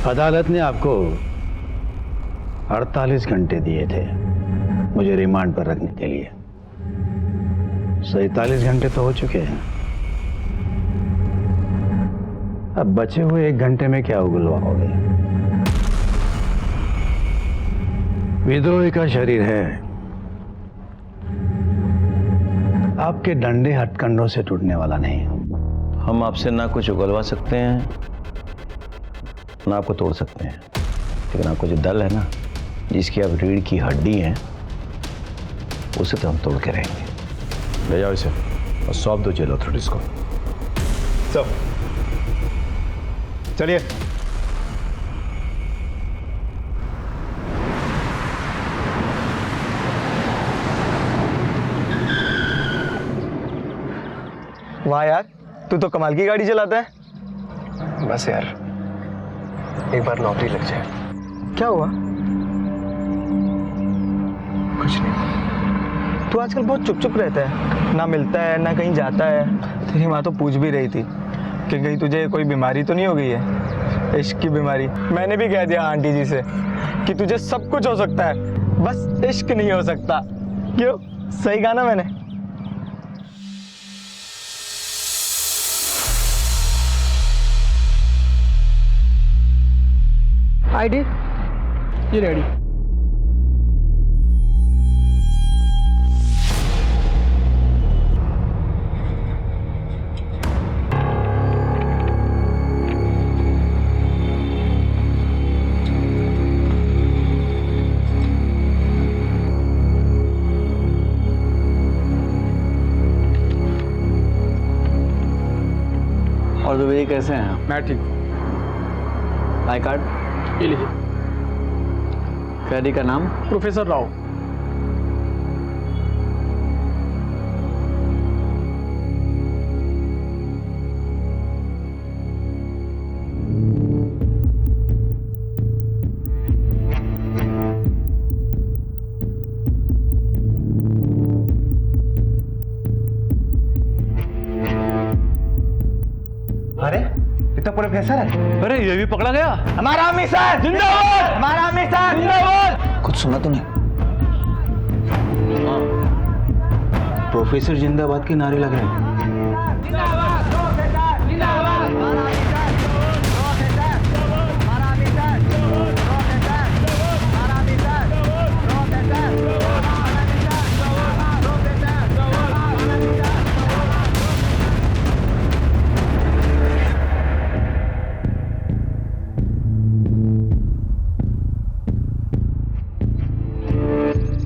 अदालत ने आपको 48 घंटे दिए थे मुझे रिमांड पर रखने के लिए। 47 घंटे तो हो चुके हैं। अब बचे हुए 1 घंटे में क्या उगलवाओगे? विद्रोही का शरीर है, आपके डंडे हथकंडों से टूटने वाला नहीं। हम आपसे ना कुछ उगलवा सकते हैं ना आपको तोड़ सकते हैं, लेकिन आपको जो दल है ना, जिसकी आप रीढ़ की हड्डी हैं, उसे तो हम तोड़ के रहेंगे। ले जाओ इसे और सौंप दो जेल अथॉरिटीज को। सब चलिए। वाह यार, तू तो कमाल की गाड़ी चलाता है। बस यार, एक बार नौकरी लग जाए। क्या हुआ? कुछ नहीं। तू आजकल बहुत चुप चुप रहता है, ना मिलता है ना कहीं जाता है। तेरी माँ तो पूछ भी रही थी कि कहीं तुझे कोई बीमारी तो नहीं हो गई है, इश्क की बीमारी। मैंने भी कह दिया आंटी जी से कि तुझे सब कुछ हो सकता है, बस इश्क नहीं हो सकता। क्यों, सही कहा ना मैंने? आईडी ये रेडी। और द्विवेदी कैसे हैं? मैं ठीक हूँ। आई कार्ड ये लीजिए। कैदी का नाम? प्रोफेसर राव। अरे ये तो प्रोफेसर है। अरे ये भी पकड़ा गया। हमारा मिशन जिंदाबाद, हमारा मिशन जिंदाबाद। कुछ सुना तूने? प्रोफेसर जिंदाबाद के नारे लग रहे हैं।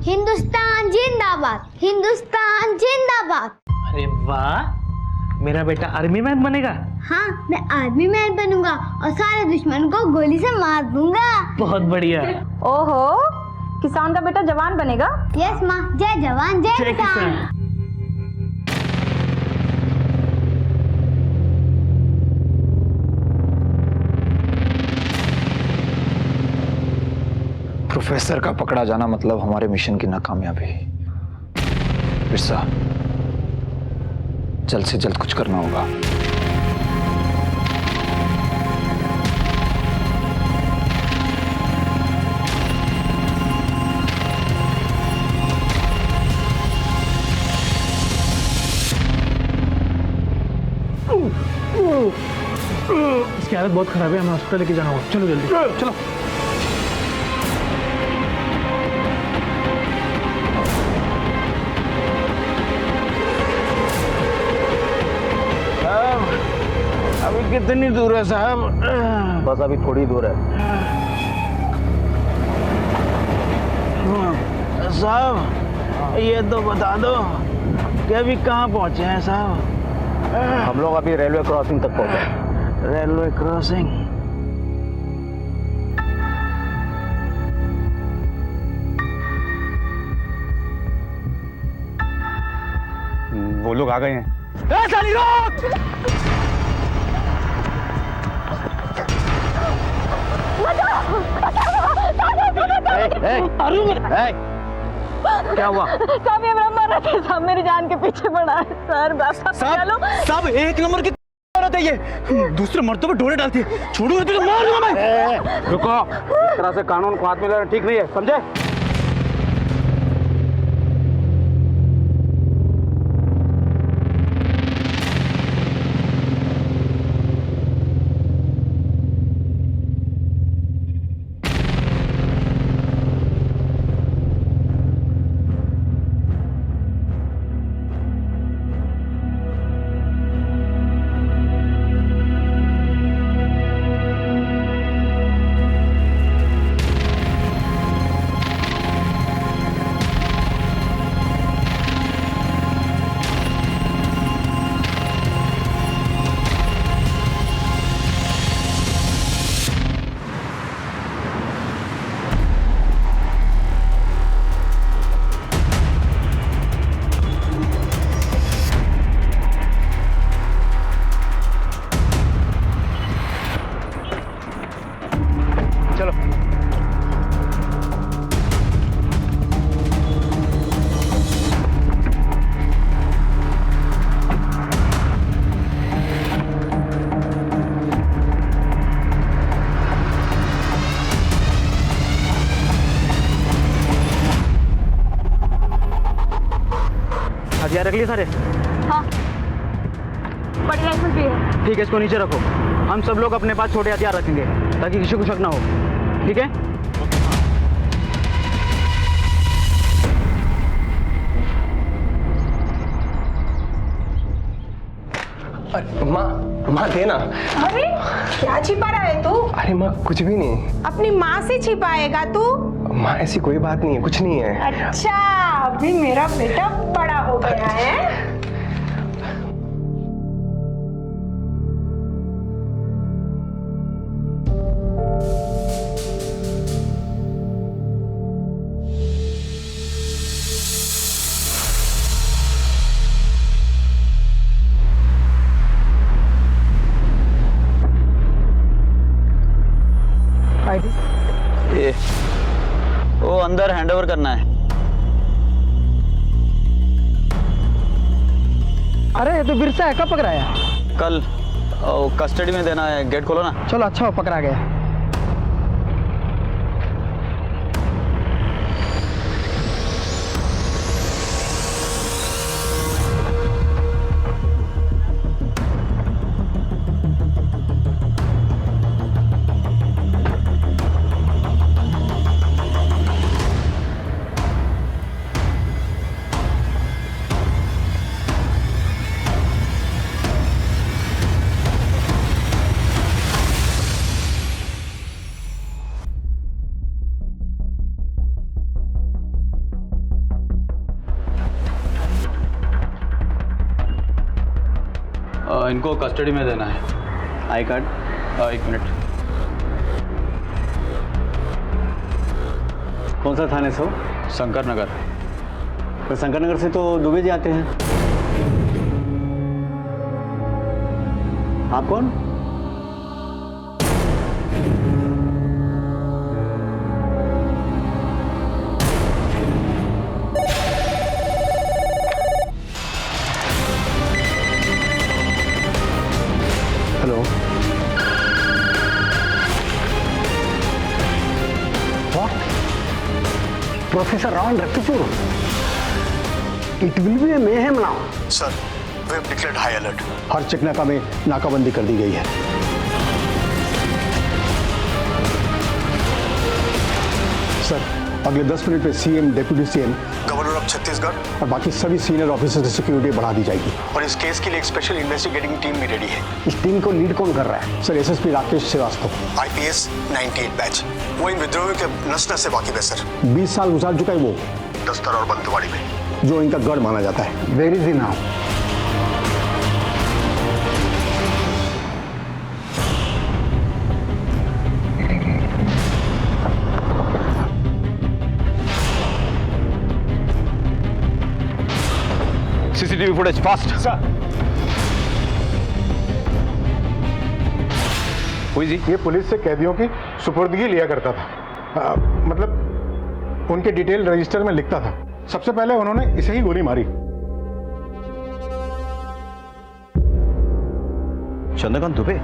हिंदुस्तान जिंदाबाद, हिंदुस्तान जिंदाबाद। अरे वाह, मेरा बेटा आर्मी मैन बनेगा। हाँ, मैं आर्मी मैन बनूंगा और सारे दुश्मन को गोली से मार दूंगा। बहुत बढ़िया। ओहो, किसान का बेटा जवान बनेगा। यस माँ, जय जवान जय जय किसान। किसान। प्रोफेसर का पकड़ा जाना मतलब हमारे मिशन की नाकामयाबी। बिरसा, जल्द से जल्द कुछ करना होगा। इसकी हालत बहुत खराब है, हमें हॉस्पिटल लेके जाना होगा। चलो जल्दी चलो। अभी कितनी दूर है साहब? बस अभी थोड़ी दूर है। साहब ये तो बता दो कि अभी कहाँ पहुँचे हैं साहब? हम लोग अभी रेलवे क्रॉसिंग तक पहुंचे। Railway crossing? वो लोग आ गए हैं। साली रोक! क्या हुआ? साहब ये मेरा मर रहा था, साहब मेरी जान के पीछे पड़ा है। सर बस साहब, एक नंबर की औरत है ये, दूसरे मर्दों पे ढोले डालती है। छोड़ूंगा तुझे, मार दूंगा मैं। रुको, इस तरह से कानून को हाथ में लेना ठीक नहीं है, समझे? हथियार रख लिए सारे? हाँ, बड़ी राइफल भी है। ठीक है, इसको नीचे रखो। हम सब लोग अपने पास छोटे हथियार रखेंगे ताकि किसी को शक ना हो, ठीक है? माँ देना। अरे क्या छिपा रहा है तू? अरे माँ कुछ भी नहीं। अपनी माँ से छिपाएगा तू? माँ ऐसी कोई बात नहीं है, कुछ नहीं है। अच्छा, अभी मेरा बेटा बड़ा हो गया है। ये वो अंदर हैंडओवर करना है। अरे ये तो बिरसा है, कब पकड़ाया? कल कस्टडी में देना है, गेट खोलो ना। चलो अच्छा हो, पकड़ा गया। इनको कस्टडी में देना है। I card, 1 minute. कौन सा थाने से हो? शंकर नगर। तो शंकर नगर से तो दुबे जी आते हैं। आप कौन? Hello, professor Ravan Raktachur, it will be a mayhem now. Sir, we have declared high alert. हर चेकनाका में नाकाबंदी कर दी गई है। सर, अगले 10 मिनट में CM, deputy CM, governor of Chhattisgarh और बाकी सभी सीनियर ऑफिसर्स की सिक्योरिटी बढ़ा दी जाएगी। और इस केस के लिए एक स्पेशल इन्वेस्टिगेटिंग टीम भी रेडी है। इस टीम को लीड कौन कर रहा है? Sir, SSP Rakesh Shrivastava, IPS 98 batch. वो इन विद्रोहियों के नस नस से वाकिफ है सर। 20 साल गुजार चुका है वो दस्तर और बंदवाड़ी में, जो इनका गढ़ माना जाता है। Where is he now? CCTV footage fast. Sir, हुई जी? ये पुलिस से कैदियों की सुपुर्दगी लिया करता था। मतलब उनके डिटेल रजिस्टर में लिखता था। सबसे पहले उन्होंने इसे ही गोली मारी। चंद्रकांत दुबे,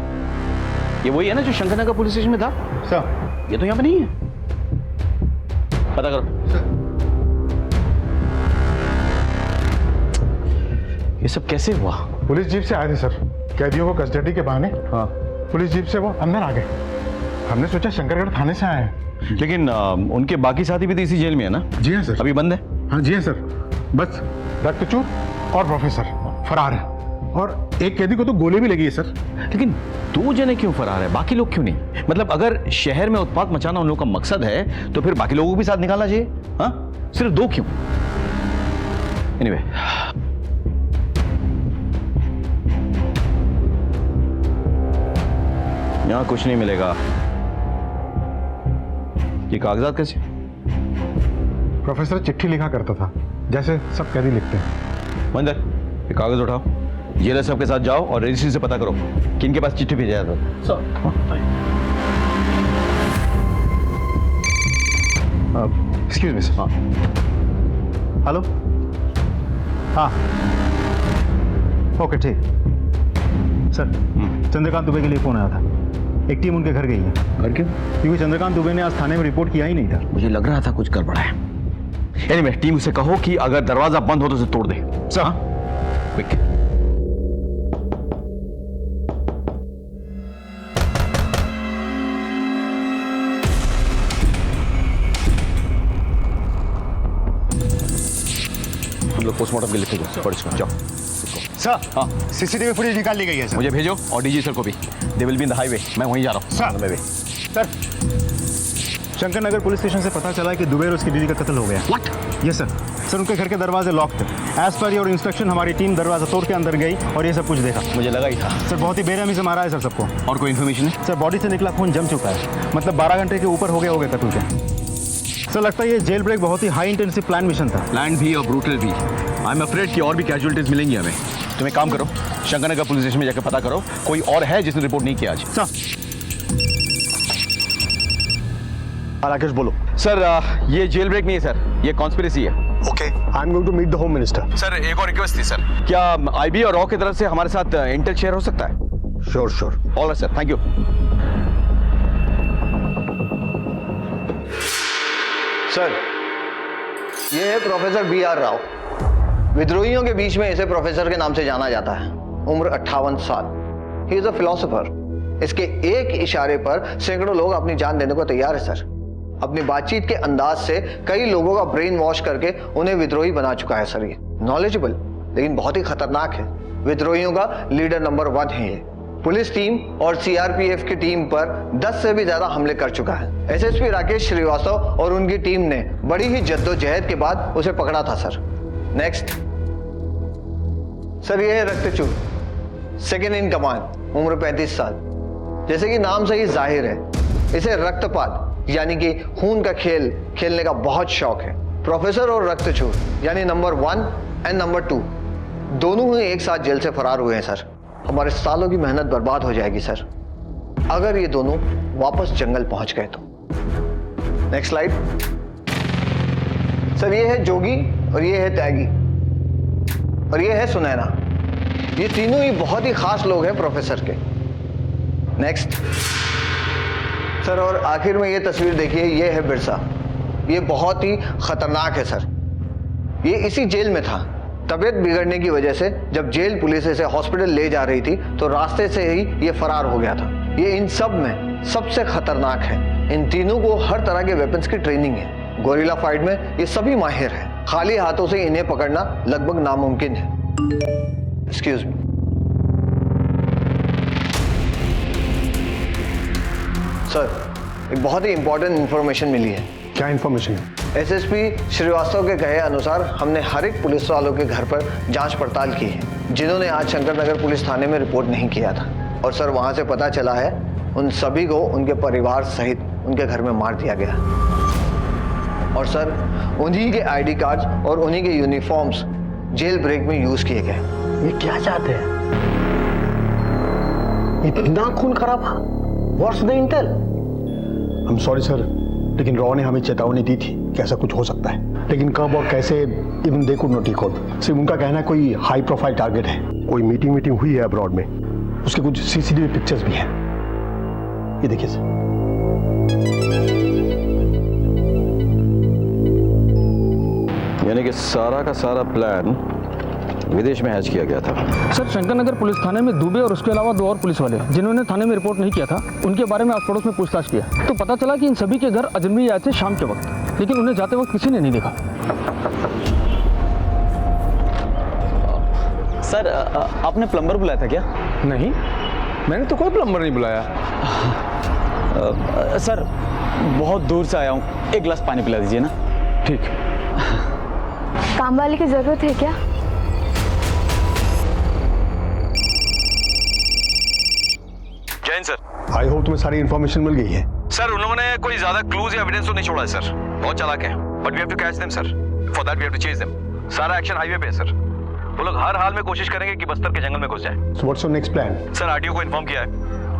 ये वही है ना जो शंकरनगर पुलिस स्टेशन में था? सर ये तो यहाँ पे नहीं है। पता करो। ये सब कैसे हुआ? पुलिस जीप से आए थे सर, कैदियों को कस्टडी के बहाने। हाँ, पुलिस जीप से वो अंदर आ गए। हमने सोचा शंकरगढ़ थाने से आए हैं। लेकिन उनके बाकी साथी भी तो इसी जेल में है ना? जी हाँ सर। अभी बंद है? हाँ जी हाँ सर, बस रक्तचूर और प्रोफेसर फरार है, और एक कैदी को तो गोली भी लगी है सर। लेकिन 2 जने क्यों फरार है, बाकी लोग क्यों नहीं? मतलब अगर शहर में उत्पात मचाना उन लोगों का मकसद है तो फिर बाकी लोगों को भी साथ निकालना चाहिए। हाँ, सिर्फ 2 क्यों? एनीवे, यहां कुछ नहीं मिलेगा। ये कागजात कैसे? प्रोफेसर चिट्ठी लिखा करता था, जैसे सब कैदी लिखते हैं। मंदिर, ये कागज उठाओ, जेलर साहब के साथ जाओ और रजिस्ट्री से पता करो कि इनके पास चिट्ठी भेजा था। Excuse me sir. हाँ, हेलो। हाँ, ओके ठीक। सर, चंद्रकांत दुबे के लिए फोन आया था। एक टीम उनके घर गई है। घर क्यों? क्योंकि चंद्रकांत दुबे ने आज थाने में रिपोर्ट किया ही नहीं था। मुझे लग रहा था कुछ गड़बड़ है। एनीवे, टीम से कहो कि अगर दरवाजा बंद हो तो उसे तोड़ दे। Sir, quick. हम लोग पोस्टमार्टम के लिए लिखेंगे। जाओ सर, हाँ, सीसीटीवी फुटेज निकाल ली गई है सर। मुझे भेजो और डीजी सर को भी। They will be in the highway. मैं वहीं जा रहा हूँ। सर, शंकरनगर पुलिस स्टेशन से पता चला है कि दुबे और उसकी दीदी का कत्ल हो गया। व्हाट? Yes sir. सर, उनके घर के दरवाजे लॉक थे। एज पर योर इंस्ट्रक्शन हमारी टीम दरवाजा तोड़ के अंदर गई और ये सब कुछ देखा। मुझे लगा ही था। सर, बहुत ही बेरहमी से मारा है सर सबको। और कोई इन्फॉर्मेशन है? सर, बॉडी से निकला खून जम चुका है, मतलब 12 घंटे के ऊपर हो गए कत्ल के। सर, लगता है ये जेल ब्रेक बहुत ही हाई इंटेंसिव प्लान मिशन था। प्लान भी और ब्रूटल भी। आई एम अफ्रेड कि और भी कैजुअलिटीज मिलेंगी हमें। तुम एक काम करो, शंकरनगर पुलिस स्टेशन में जाकर पता करो कोई और है जिसने रिपोर्ट नहीं किया आज। सर, राकेश बोलो। सर, ये जेल ब्रेक नहीं है सर, ये कॉन्स्पिरेसी है। Okay, I am going to meet the home minister. Sir, एक और रिक्वेस्ट थी सर, क्या आईबी और रॉ की तरफ से हमारे साथ इंटेल शेयर हो सकता है? Sure sure. All right sir, thank you. Sir, ये है प्रोफेसर BR राव। विद्रोहियों के बीच में इसे प्रोफेसर के नाम से जाना जाता है। उम्र 58 साल। He is a philosopher. इसके एक इशारे पर सैकड़ों लोग अपनी जान देने को तैयार है सर। अपनी बातचीत के अंदाज से कई लोगों का ब्रेन वॉश करके उन्हें विद्रोही बना चुका है सर। ये नॉलेजेबल लेकिन बहुत ही खतरनाक है। विद्रोहियों का लीडर नंबर 1 है ये। पुलिस टीम और CRPF की टीम पर 10 से भी ज्यादा हमले कर चुका है। SSP राकेश श्रीवास्तव और उनकी टीम ने बड़ी ही जद्दोजहद के बाद उसे पकड़ा था सर। नेक्स्ट सर, ये है रक्तचूर, सेकेंड इन कमान, उम्र 35 साल। जैसे कि नाम से ही जाहिर है, इसे रक्तपात यानी कि खून का खेल खेलने का बहुत शौक है। प्रोफेसर और रक्तचूर यानी नंबर 1 एंड नंबर 2 दोनों ही एक साथ जेल से फरार हुए हैं सर। हमारे सालों की मेहनत बर्बाद हो जाएगी सर अगर ये दोनों वापस जंगल पहुंच गए तो। Next slide. सर, ये है जोगी और ये है त्यागी और ये है सुनैना। ये तीनों ही बहुत ही खास लोग हैं प्रोफेसर के। नेक्स्ट सर, और आखिर में ये तस्वीर देखिए, ये है बिरसा। ये बहुत ही खतरनाक है सर। ये इसी जेल में था। तबीयत बिगड़ने की वजह से जब जेल पुलिस इसे हॉस्पिटल ले जा रही थी तो रास्ते से ही ये फरार हो गया था। ये इन सब में सबसे खतरनाक है। इन तीनों को हर तरह के वेपन्स की ट्रेनिंग है। गोरिल्ला फाइट में ये सभी माहिर हैं। खाली हाथों से इन्हें पकड़ना लगभग नामुमकिन है। एक्सक्यूज मी सर, एक बहुत ही इंपॉर्टेंट इंफॉर्मेशन मिली है। क्या इंफॉर्मेशन है? SSP श्रीवास्तव के कहे अनुसार हमने हर एक पुलिस वालों के घर पर जांच पड़ताल की है जिन्होंने आज शंकरनगर पुलिस थाने में रिपोर्ट नहीं किया था। और सर, वहां से पता चला है उन सभी को उनके परिवार सहित उनके घर में मार दिया गया। और सर, उन्हीं के ID कार्ड्स और उन्हीं के यूनिफॉर्म्स जेल ब्रेक में यूज किए गए। ये क्या चाहते हैं? इतना खून खराबा? What's the Intel? I am sorry sir, लेकिन रॉ ने हमें चेतावनी दी थी कि ऐसा कुछ हो सकता है, लेकिन कब और कैसे even they could not record. सिर्फ उनका कहना है कोई हाई प्रोफाइल टारगेट है। कोई मीटिंग हुई है अब्रॉड में उसके कुछ सीसीटीवी पिक्चर्स भी हैं। ये देखिए सर। यानी कि सारा का सारा प्लान विदेश में हैच किया गया था। सर शंकर नगर पुलिस थाने में दुबे और उसके अलावा 2 और पुलिस वाले जिन्होंने थाने में रिपोर्ट नहीं किया था, उनके बारे में आस पड़ोस में पूछताछ किया तो पता चला कि इन सभी के घर अजनबी आए थे शाम के वक्त, लेकिन उन्हें जाते वक्त किसी ने नहीं देखा। सर आपने प्लम्बर बुलाया था क्या? नहीं, मैंने तो कोई प्लम्बर नहीं बुलाया। सर बहुत दूर से आया हूँ, एक गिलास पानी पिला दीजिए ना। ठीक। काम वाले की जरूरत है क्या? जैन सर। आई होप तुम्हें सारी इन्फॉर्मेशन मिल गई है। सर उन्होंने कोई ज्यादा क्लूज या एविडेंस तो नहीं छोड़ा है सर। बहुत चालाक है, but we have to catch them sir. For that we have to chase them. सारा एक्शन हाईवे पे है सर। वो लोग हर हाल में कोशिश करेंगे कि बस्तर के जंगल में घुस जाए। So what's your next plan? Sir RTO को इन्फॉर्म किया है,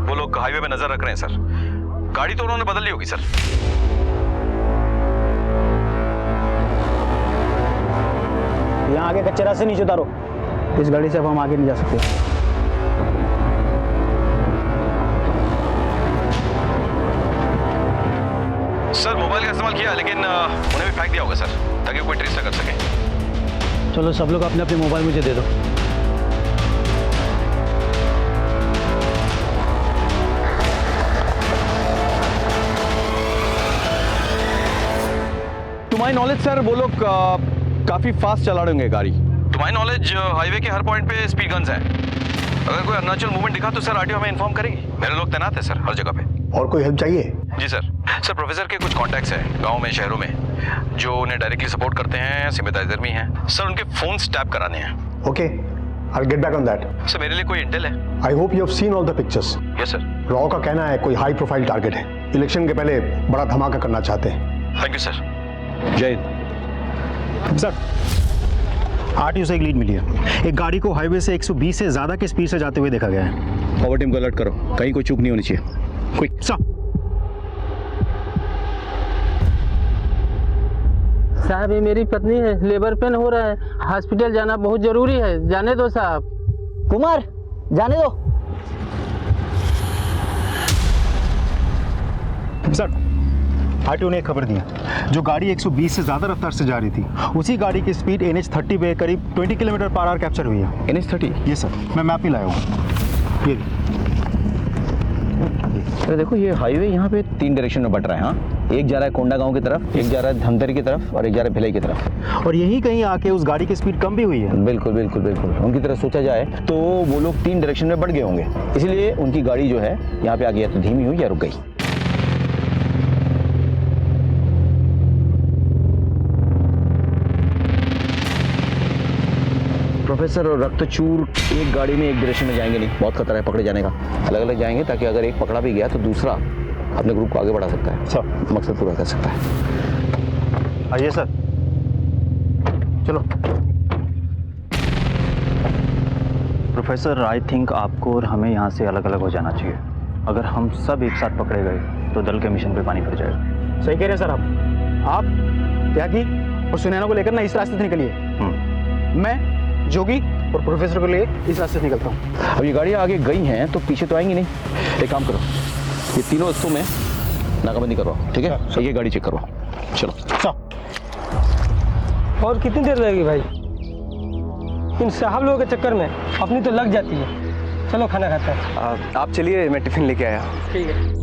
वो लोग हाईवे पे नजर रख रहे हैं सर। गाड़ी तो उन्होंने बदल ली होगी सर। यहाँ आगे कच्चे रास्ते नीचे उतारो, इस गाड़ी से अब हम आगे नहीं जा सकते। सर मोबाइल का इस्तेमाल किया, लेकिन उन्हें भी फेंक दिया होगा सर, ताकि कोई ट्रेस न कर सके। चलो सब लोग अपने अपने मोबाइल मुझे दे दो। टू माय नॉलेज सर वो लोग काफी फास्ट चला रहे होंगे गाड़ी। टू माय नॉलेज हाईवे के हर पॉइंट पे स्पीड गन्स हैं। अगर कोई अननेचुरल मूवमेंट दिखा तो सर आरटीओ हमें इन्फॉर्म करेगी। मेरे लोग तैनात हैं सर हर जगह पे। और कोई हेल्प चाहिए? जी सर। सर प्रोफेसर के कुछ कॉन्टैक्ट्स हैं गाँव में, शहरों में, जो उन्हें डायरेक्टली सपोर्ट करते हैं, सिंपैथाइजर भी हैं सर। उनके फोन टैप कराने हैं। Okay, I'll get back on that. Sir मेरे लिए कोई इंटेल है? I hope you have seen all the pictures. Yes sir. Raw का कहना है कोई हाई प्रोफाइल टारगेट है, इलेक्शन के पहले बड़ा धमाका करना चाहते हैं। Thank you sir. जय सर आरटीओ से एक लीड मिली है। एक गाड़ी को हाईवे से 120 से ज्यादा की स्पीड से जाते हुए देखा गया है। फॉरवर्ड टीम को अलर्ट करो, कहीं कोई चूक नहीं होनी चाहिए। Quick sir. साहब ये मेरी पत्नी है, लेबर पेन हो रहा है, हॉस्पिटल जाना बहुत जरूरी है, जाने दो साहब। कुमार जाने दो। सर आरटीओ ने एक खबर दी है, जो गाड़ी 120 से ज्यादा रफ्तार से जा रही थी, उसी गाड़ी की स्पीड NH30 पे करीब 20 किलोमीटर/आवर कैप्चर हुई है। NH30? ये सर, मैं मैप ही लाया हूँ। ये अरे देखो ये हाईवे यहाँ पे 3 डायरेक्शन में बट रहा है। हाँ, एक जा रहा है कोंडा गांव की तरफ, एक जा रहा है धमतरी की तरफ और एक जा रहा है भिलाई की तरफ। और यहीं कहीं आके उस गाड़ी की स्पीड कम भी हुई है। बिल्कुल बिल्कुल बिल्कुल। उनकी तरफ सोचा जाए तो वो लोग 3 डायरेक्शन में बढ़ गए होंगे, इसलिए उनकी गाड़ी जो है यहाँ पे आगे या तो धीमी हुई या रुक गई। प्रोफेसर और रक्तचूर एक गाड़ी में एक डायरेक्शन में जाएंगे नहीं, बहुत खतरा है पकड़े जाने का। अलग अलग जाएंगे ताकि अगर एक पकड़ा भी गया तो दूसरा अपने ग्रुप को आगे बढ़ा सकता है, सब मकसद पूरा कर सकता है। आइए सर, चलो। प्रोफेसर आई थिंक आपको और हमें यहाँ से अलग अलग हो जाना चाहिए। अगर हम सब एक साथ पकड़े गए तो दल के मिशन पे पानी फिर जाएगा। सही कह रहे हैं सर आप त्यागी और सुनैना को लेकर ना इस रास्ते से निकलिए। मैं जोगी और प्रोफेसर को ले इस रास्ते से निकलता हूँ। अब ये गाड़ियाँ आगे गई हैं तो पीछे तो आएंगी नहीं। एक काम करो, ये तीनों रस्तों में नाकाबंदी करवाओ, ठीक है? ये गाड़ी चेक करवाओ, चलो। और कितनी देर लगेगी भाई? इन साहब लोगों के चक्कर में अपनी तो लग जाती है। चलो खाना खाते हैं। आप चलिए, मैं टिफिन लेके आया। ठीक है।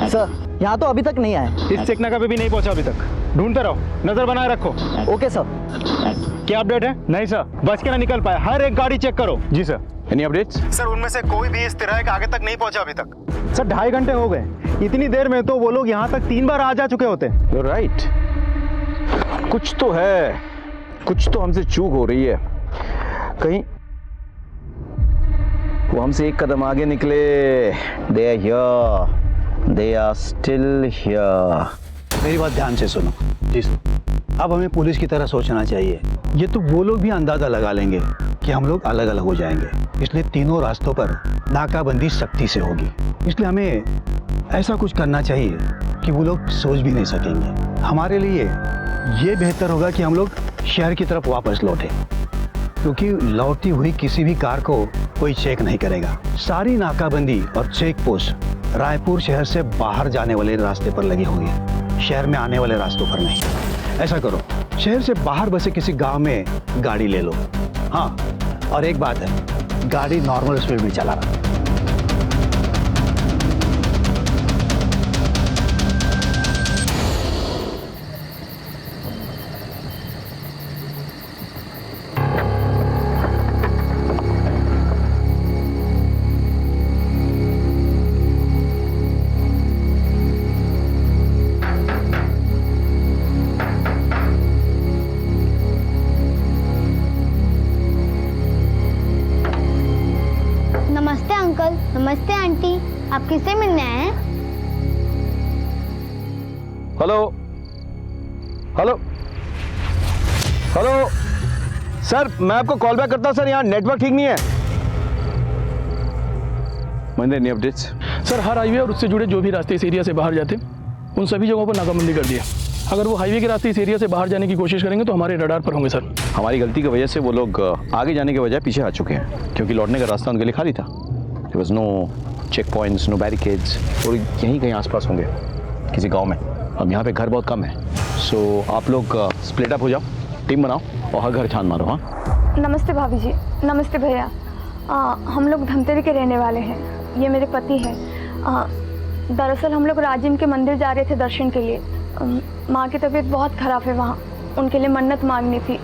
सर यहाँ तो अभी तक नहीं आए। इस चेकना का भी नहीं पहुंचा अभी तक। ढूंढते रहो, नजर बनाए रखो। Okay sir. क्या अपडेट है? नहीं सर, बच के ना निकल पाया। हर एक गाड़ी चेक करो। जी सर। Any updates? सर उनमें से कोई भी इस तिराहे के आगे तक नहीं पहुंचा अभी तक। सर 2.5 घंटे हो गए। इतनी देर में तो वो लोग यहाँ तक 3 बार आ जा चुके होते। You're right. कुछ तो है, कुछ तो हमसे चूक हो रही है। कहीं वो हमसे एक कदम आगे निकले। They are here. They are still here. मेरी बात ध्यान से सुनो। जी सर। अब हमें पुलिस की तरह सोचना चाहिए। ये तो वो लोग भी अंदाजा लगा लेंगे कि हम लोग अलग अलग हो जाएंगे, इसलिए तीनों रास्तों पर नाकाबंदी सख्ती से होगी। इसलिए हमें ऐसा कुछ करना चाहिए कि वो लोग सोच भी नहीं सकेंगे। हमारे लिए ये बेहतर होगा कि हम लोग शहर की तरफ वापस लौटें, क्योंकि लौटती हुई किसी भी कार को कोई चेक नहीं करेगा। सारी नाकाबंदी और चेक पोस्ट रायपुर शहर से बाहर जाने वाले रास्ते पर लगी होंगी, शहर में आने वाले रास्तों पर नहीं। ऐसा करो, शहर से बाहर बसे किसी गांव में गाड़ी ले लो। हाँ, और एक बात है, गाड़ी नॉर्मल स्पीड में चलाना। नमस्ते अंकल, नमस्ते आंटी, आप किससे मिलने आए हैं? हेलो हेलो हेलो सर, मैं आपको कॉल बैक करता हूं सर, यहाँ नेटवर्क ठीक नहीं है। Mahendra, any updates? सर, हर हाईवे और उससे जुड़े जो भी रास्ते इस एरिया से बाहर जाते उन सभी जगहों पर नाकाबंदी कर दिया। अगर वो हाईवे के रास्ते इस एरिया से बाहर जाने की कोशिश करेंगे तो हमारे रडार पर होंगे सर। हमारी गलती की वजह से वो लोग आगे जाने के बजाय पीछे आ चुके हैं, क्योंकि लौटने का रास्ता उनके लिए खाली था। There was no check points, no barricades, और यहीं कहीं आसपास होंगे किसी गांव में। अब यहाँ पे घर बहुत कम है, सो आप लोग स्प्लिट अप हो जाओ, टीम बनाओ और हर घर छान मारो। हाँ, नमस्ते भाभी जी। नमस्ते भैया। हम लोग धमतरी के रहने वाले हैं, ये मेरे पति हैं। दरअसल हम लोग राजिम के मंदिर जा रहे थे दर्शन के लिए। माँ की तबीयत बहुत ख़राब है वहाँ, उनके लिए मन्नत मांगनी थी,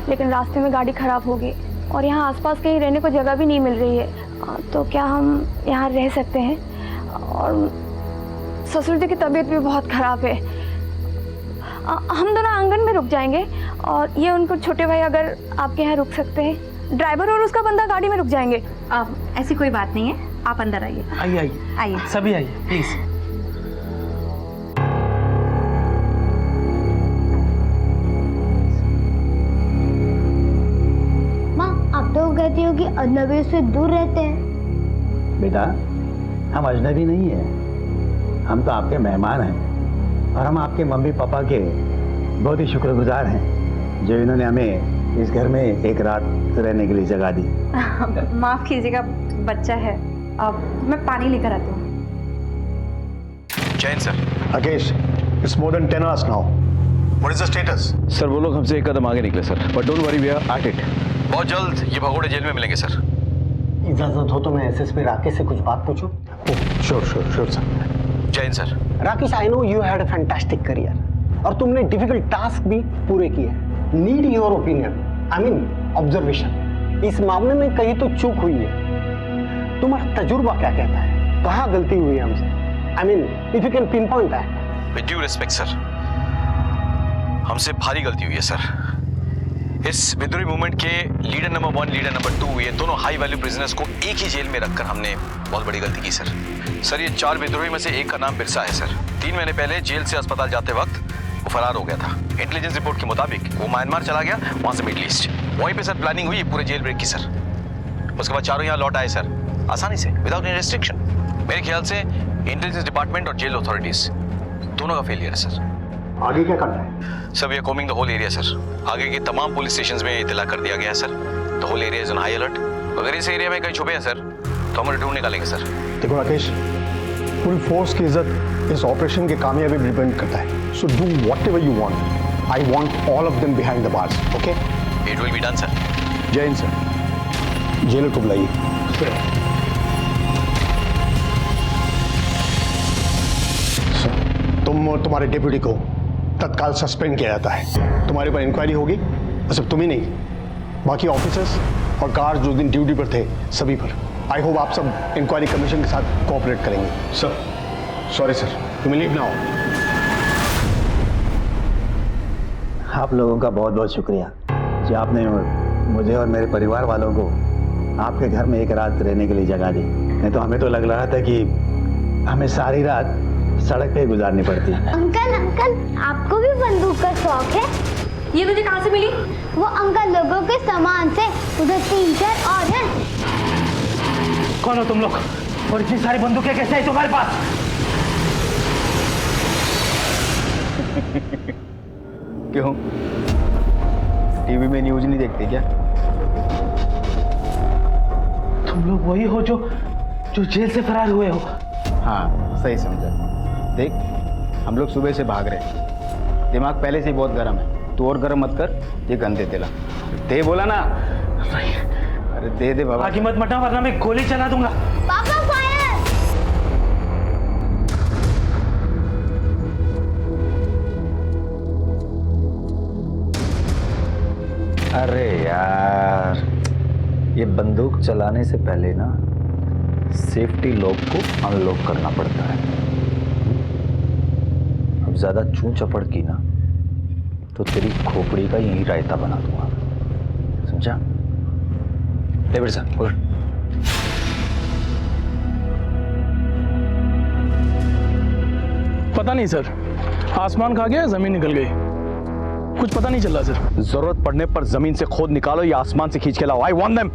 लेकिन रास्ते में गाड़ी ख़राब हो गई और यहाँ आसपास कहीं रहने को जगह भी नहीं मिल रही है। तो क्या हम यहाँ रह सकते हैं? और ससुर जी की तबीयत भी बहुत ख़राब है। हम दोनों आंगन में रुक जाएंगे और ये उनको छोटे भाई अगर आपके यहाँ रुक सकते हैं, ड्राइवर और उसका बंदा गाड़ी में रुक जाएंगे। ऐसी कोई बात नहीं है, आप अंदर आइए। आइए आइए आइए, सभी आइए प्लीज़। आप तो कहती हो कि अजनबी से दूर रहते हैं। बेटा, हम अजनबी नहीं हैं, हम तो आपके मेहमान हैं और हम आपके मम्मी पापा के बहुत ही शुक्रगुजार हैं जो इन्होंने हमें इस घर में एक रात रहने के लिए जगह दी। माफ कीजिएगा, बच्चा है। अब मैं पानी लेकर आती हूँ। Jain sir. Rakesh, it's more than 10 hours now. What is the status? Sir, वो लोग हमसे एक कदम आगे निकले sir, but don't worry, we are at it. बहुत जल्द ये भगोड़े जेल में मिलेंगे सर। इजाजत हो तो मैं एसएसपी राकेश से कुछ बात पूछूं? Sure sir. Jain sir. Rakesh, I know you had a fantastic career और तुमने डिफिकल्ट टास्क भी पूरे किए। Need your opinion, I mean observation. इस मामले में कहीं तो चूक हुई है, तुम्हारा तजुर्बा क्या कहता है? कहाँ गलती हुई है हमसे? I mean if you can pin point that. With due respect sir, हमसे भारी गलती हुई है सर। इस विद्रोही मूवमेंट के लीडर नंबर 1, लीडर नंबर 2, ये दोनों हाई वैल्यू प्रिजनर्स को एक ही जेल में रखकर हमने बहुत बड़ी गलती की सर। सर, ये 4 विद्रोही में से एक का नाम बिरसा है सर। 3 महीने पहले जेल से अस्पताल जाते वक्त वो फरार हो गया था। इंटेलिजेंस रिपोर्ट के मुताबिक वो म्यांमार चला गया, वहां से मिडिल ईस्ट। वहीं पे सर प्लानिंग हुई पूरे जेल ब्रेक की सर। उसके बाद चारों यहाँ लौट आए सर, आसानी से, विदाउट एनी रेस्ट्रिक्शन। मेरे ख्याल से इंटेलिजेंस डिपार्टमेंट और जेल अथॉरिटीज दोनों का फेलियर है सर। आगे क्या करना है? Sir, we are coming the whole area sir. आगे के तमाम पुलिस स्टेशंस में इत्तला कर दिया गया है sir. The whole area is on high alert. अगर इस एरिया में कहीं छुपे हैं सर तो हम उन्हें ढूंढ निकालेंगे सर। देखो राकेश, पूरी फोर्स की इज्जत इस ऑपरेशन की कामयाबी डिपेंड करता है। So do whatever you want. I want all of them behind the bars, okay? It will be done sir. Jai Hind sir. Jailer को बुलाइए। तुम और तुम्हारे डिप्यूटी को तत्काल सस्पेंड किया जाता है। तुम्हारे पर इंक्वायरी होगी, और सिर्फ तुम ही नहीं, बाकी ऑफिसर्स और गार्ड जो दिन ड्यूटी पर थे सभी पर। आई होप आप सब इंक्वायरी कमीशन के साथ कोऑपरेट करेंगे। सर, सॉरी सर, तुम लीव नाउ। आप लोगों का बहुत बहुत शुक्रिया कि आपने मुझे और मेरे परिवार वालों को आपके घर में एक रात रहने के लिए जगह दी। नहीं तो हमें तो लग रहा था कि हमें सारी रात सड़क पे ही गुजारनी पड़ती है। अंकल अंकल आपको भी बंदूक का शौक है? ये तुझे कहाँ से मिली? वो अंकल लोगों के सामान से, उधर 3-4 और हैं। कौन हो तुम लोग और इतनी सारी बंदूकें कैसे है तुम्हारे पास? क्यों, टीवी में न्यूज नहीं देखते क्या? तुम लोग वही हो जो जेल से फरार हुए हो? हाँ सही समझा। देख, हम लोग सुबह से भाग रहे हैं, दिमाग पहले से ही बहुत गर्म है। तू और गर्म मत कर, ये गन दे देला। दे बोला ना। अरे दे दे बाबा। आगे मत मटा वरना मैं गोली चला दूंगा। पापा फायर! अरे यार, ये बंदूक चलाने से पहले ना सेफ्टी लॉक को अनलॉक करना पड़ता है। अब ज्यादा चूं चपड़ की ना तो तेरी खोपड़ी का यही रायता बना दूंगा, समझा? ले बेटा बोल। पता नहीं सर, आसमान खा गया, जमीन निकल गई, कुछ पता नहीं चला सर। जरूरत पड़ने पर जमीन से खोद निकालो या आसमान से खींच के लाओ। I want them.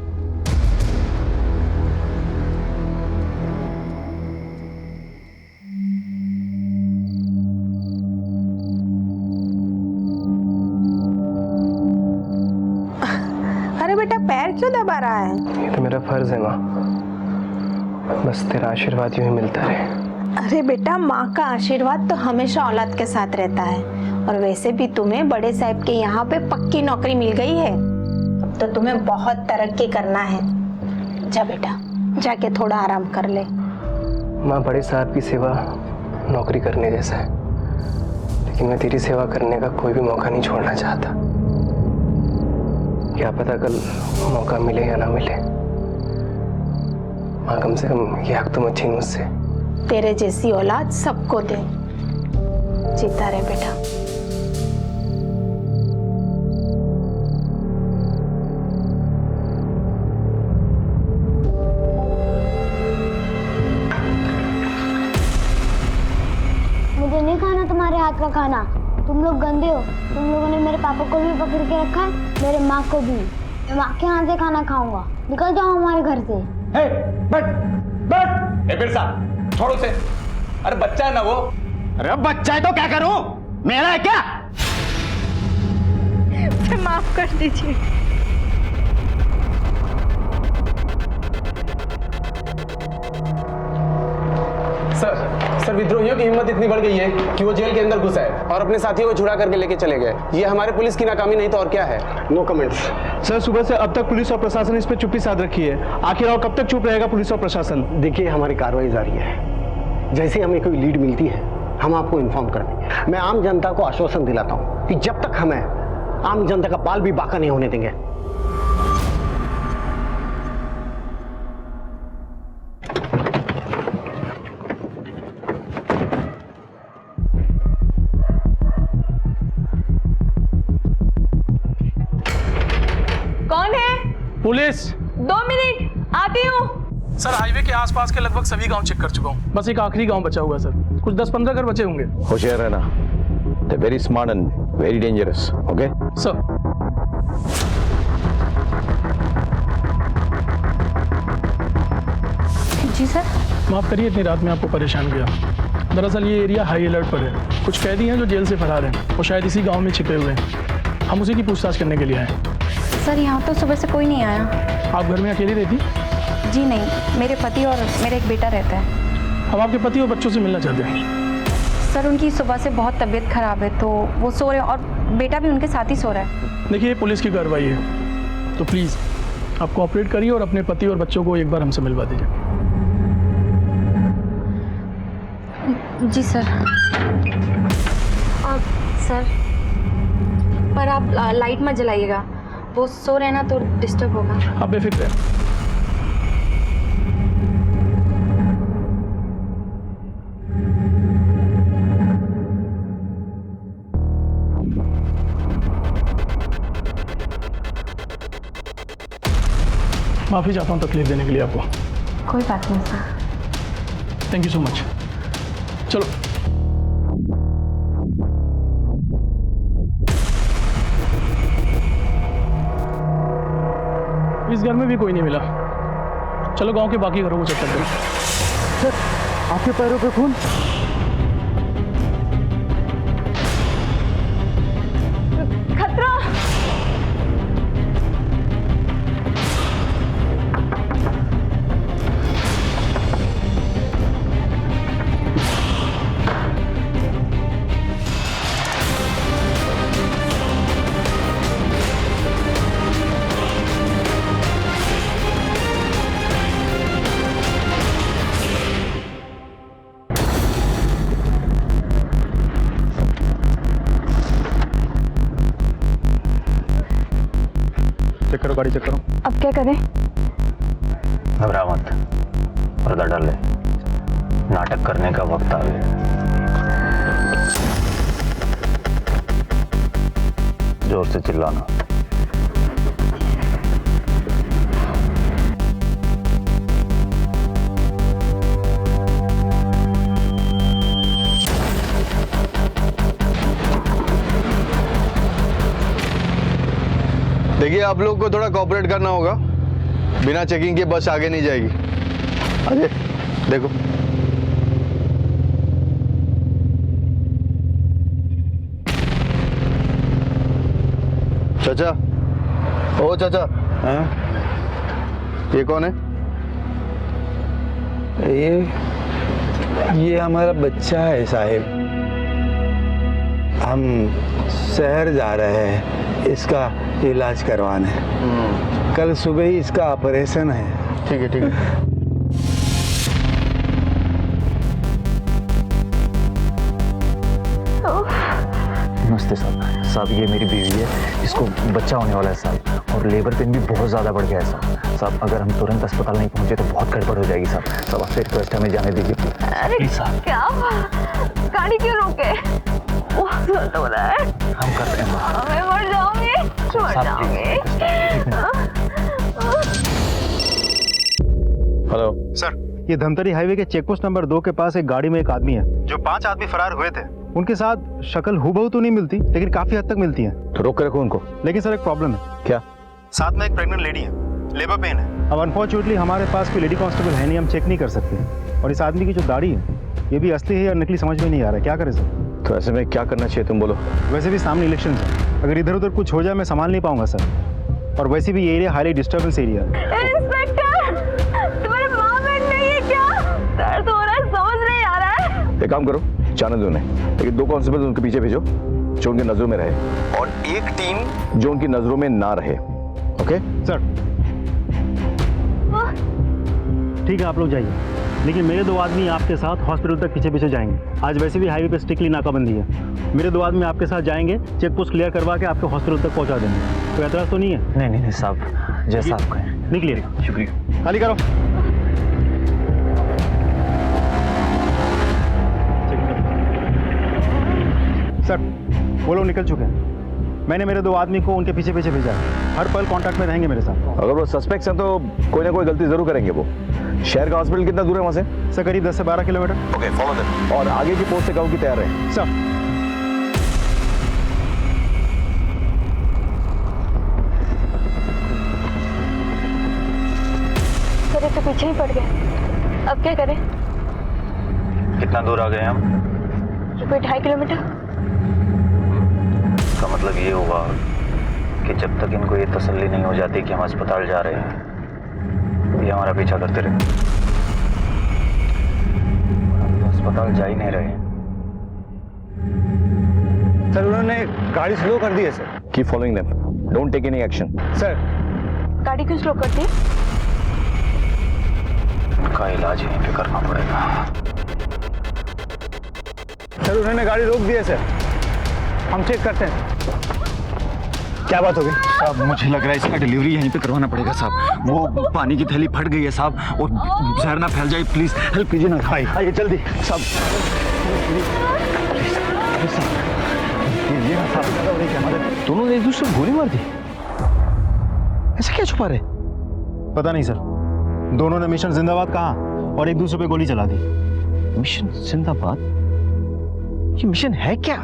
अरे बेटा, पैर क्यों दबा रहा है? ये तो मेरा फर्ज है माँ, बस तेरा आशीर्वाद यूं ही मिलता रहे। अरे बेटा, माँ का आशीर्वाद तो हमेशा औलाद के साथ रहता है। और वैसे भी तुम्हें बड़े साहब के यहाँ पे पक्की नौकरी मिल गई है, अब तो तुम्हें बहुत तरक्की करना है। जा बेटा, जाके थोड़ा आराम कर ले। माँ, बड़े साहब की सेवा नौकरी करने जैसा है, लेकिन मैं तेरी सेवा करने का कोई भी मौका नहीं छोड़ना चाहता। क्या पता कल मौका मिले या ना मिले। माँ, कम से कम ये हक तो मत छीन मुझसे। तेरे जैसी औलाद सबको दे। जीता रहे बेटा। मुझे नहीं खाना तुम्हारे हाथ का खाना, तुम लोग गंदे हो। तुम लोगों ने मेरे पापा को भी पकड़ के रखा है, मेरे माँ को भी। मैं माँ के हाथ से खाना खाऊंगा। निकल जाओ हमारे घर से। बिरसा, छोड़ो उसे। अरे बच्चा है ना वो। अरे बच्चा है तो क्या करूं? मेरा है क्या? मुझे माफ कर दीजिए। सर, विद्रोहियों की हिम्मत इतनी बढ़ गई है कि वो जेल के अंदर घुस आए और अपने साथियों को छुड़ा करके लेके चले गए। ये हमारे पुलिस की नाकामी नहीं तो और क्या है? No comments. सर, सुबह से अब तक पुलिस और प्रशासन इस पे चुप्पी साध रखी है। आखिर और कब तक चुप रहेगा पुलिस और प्रशासन? देखिए, हमारी कार्रवाई जारी है। जैसे हमें कोई लीड मिलती है हम आपको इन्फॉर्म कर देंगे। मैं आम जनता को आश्वासन दिलाता हूँ कि जब तक हमें आम जनता का बाल भी बाका नहीं होने देंगे। कौन है? पुलिस। 2 मिनट, आती हूँ। सर, हाईवे के आसपास के लगभग सभी गांव चेक कर चुका हूँ, बस एक आखिरी गांव बचा हुआ है सर। कुछ 10-15 घर बचे होंगे। होशियार रहना, they very smart and very dangerous. Okay sir. जी सर। माफ करिए इतनी रात में आपको परेशान किया। दरअसल ये एरिया हाई अलर्ट पर है। कुछ कैदी हैं जो जेल से फरार हैं, वो शायद इसी गांव में छिपे हुए हैं। हम उसी की पूछताछ करने के लिए आए। सर, यहाँ तो सुबह से कोई नहीं आया। आप घर में अकेली रहती? जी नहीं, मेरे पति और मेरा एक बेटा रहता है। हम आपके पति और बच्चों से मिलना चाहते हैं। सर, उनकी सुबह से बहुत तबीयत खराब है तो वो सो रहे हैं और बेटा भी उनके साथ ही सो रहा है। देखिए, ये पुलिस की कार्रवाई है, तो प्लीज़ आप कोऑपरेट करिए और अपने पति और बच्चों को एक बार हमसे मिलवा दीजिए। जी सर। सर, पर आप लाइट मत जलाइएगा, वो सो रहे हैं ना तो डिस्टर्ब होगा। आप बेफिक्र हैं। माफ़ी चाहता हूँ तकलीफ देने के लिए आपको। कोई बात नहीं sir. Thank you so much. चलो इस घर में भी कोई नहीं मिला। चलो गांव के बाकी घरों को चेक करते हैं। सर आपके पैरों पे खून। खतरा। चेक करो, गाड़ी चेक करो। अब क्या करें? घबरा मत, पर्दा डाल ले, नाटक करने का वक्त आ गया। जोर से चिल्लाना। देखिए, आप लोग को थोड़ा कोऑपरेट करना होगा। बिना चेकिंग के बस आगे नहीं जाएगी। अरे देखो, चाचा, ओ चाचा, ये कौन है? ये हमारा बच्चा है साहिब। हम शहर जा रहे हैं इसका इलाज करवाने। कल सुबह ही इसका ऑपरेशन है। ठीक है, ठीक है। नमस्ते साहब। साहब ये मेरी बीवी है, इसको बच्चा होने वाला है साहब, और लेबर पेन भी बहुत ज़्यादा बढ़ गया है साहब। साहब अगर हम तुरंत अस्पताल नहीं पहुंचे तो बहुत गड़बड़ हो जाएगी साहब। साहब आपसे रिक्वेस्ट हमें जाने दीजिए। अरे क्या गाड़ी क्यों रोके? बहुत दर्द हो रहा है। हम करते हैं। मैं मर जाऊंगी, मर जाऊंगी। हेलो सर, ये धमतरी हाईवे के चेक पोस्ट नंबर 2 के पास एक गाड़ी में एक आदमी है। जो 5 आदमी फरार हुए थे, उनके साथ शक्ल हूबहू तो नहीं मिलती, लेकिन काफी हद तक मिलती है। तो रोक के रखो उनको। लेकिन सर एक प्रॉब्लम है। क्या? साथ में एक प्रेग्नेंट लेडी है, लेबर पेन है। अब अनफॉर्चुनेटली हमारे पास कोई लेडी कांस्टेबल है नहीं, हम चेक नहीं कर सकते। और इस आदमी की जो दाढ़ी है, ये भी असली है या नकली समझ में नहीं आ रहा है। क्या करें सर? तो ऐसे में क्या करना चाहिए, तुम बोलो। वैसे भी सामने इलेक्शन है, अगर इधर उधर कुछ हो जाए मैं संभाल नहीं पाऊंगा सर। और वैसे भी ये एरिया हाईली डिस्टर्बेंस एरिया है। इंस्पेक्टर, तुम्हारे माँ बहन नहीं है क्या? दर्द हो रहा है, समझ नहीं आ रहा है। एक काम करो, जाने दो उन्हें, लेकिन 2 कांस्टेबल उनके पीछे भेजो जो उनकी नजरों में रहे, और एक टीम जो उनकी नजरों में ना रहे। Okay sir? ठीक है, आप लोग जाइए, लेकिन मेरे 2 आदमी आपके साथ हॉस्पिटल तक पीछे पीछे जाएंगे। आज वैसे भी हाईवे पे स्ट्रिक्टली नाकाबंदी है। मेरे 2 आदमी आपके साथ जाएंगे, चेक पोस्ट क्लियर करवा के आपके हॉस्पिटल तक पहुंचा देंगे। कोई एतराज तो नहीं है? नहीं नहीं साहब, जैसा आप कहें। निकलिए। शुक्रिया। खाली करो। सर वो लोग निकल चुके हैं। मैंने मेरे 2 आदमी को उनके पीछे पीछे भेजा है, हर पल कांटेक्ट में रहेंगे मेरे साथ। अगर वो सस्पेक्ट्स हैं तो कोई ना कोई गलती जरूर करेंगे वो। शहर का हॉस्पिटल कितना दूर है वहां से? सर करीब 10 से 12 किलोमीटर। Okay, follow them. और आगे की पोस्ट से गाँव की तैयार रहे। सर सर, तो पीछे ही पड़ गए। अब क्या करें? कितना दूर आ गए हम? कोई 2.5 किलोमीटर। इसका मतलब ये हुआ कि जब तक इनको ये तसल्ली नहीं हो जाती कि हम अस्पताल जा रहे हैं, ये हमारा पीछा करते रहे। हम तो अस्पताल जा ही नहीं रहे। सर उन्होंने गाड़ी स्लो कर दी है sir. Keep following them, don't take any action. Sir गाड़ी क्यों स्लो करती है? उनका इलाज यहीं पे करना पड़ेगा। सर उन्होंने गाड़ी रोक दी है सर, हम चेक करते हैं। क्या बात हो गई? साहब मुझे लग रहा है इसका डिलीवरी यहीं पे करवाना पड़ेगा साहब। वो पानी की थैली फट गई है साहब, और जहर ना फैल जाए, प्लीज हेल्प कीजिए ना। आइए जल्दी साहब। दोनों ने एक दूसरे को गोली मार दी। ऐसा क्या छुपा रहे? पता नहीं सर, दोनों ने मिशन जिंदाबाद कहा और एक दूसरे पे गोली चला दी। मिशन जिंदाबाद? ये मिशन है क्या?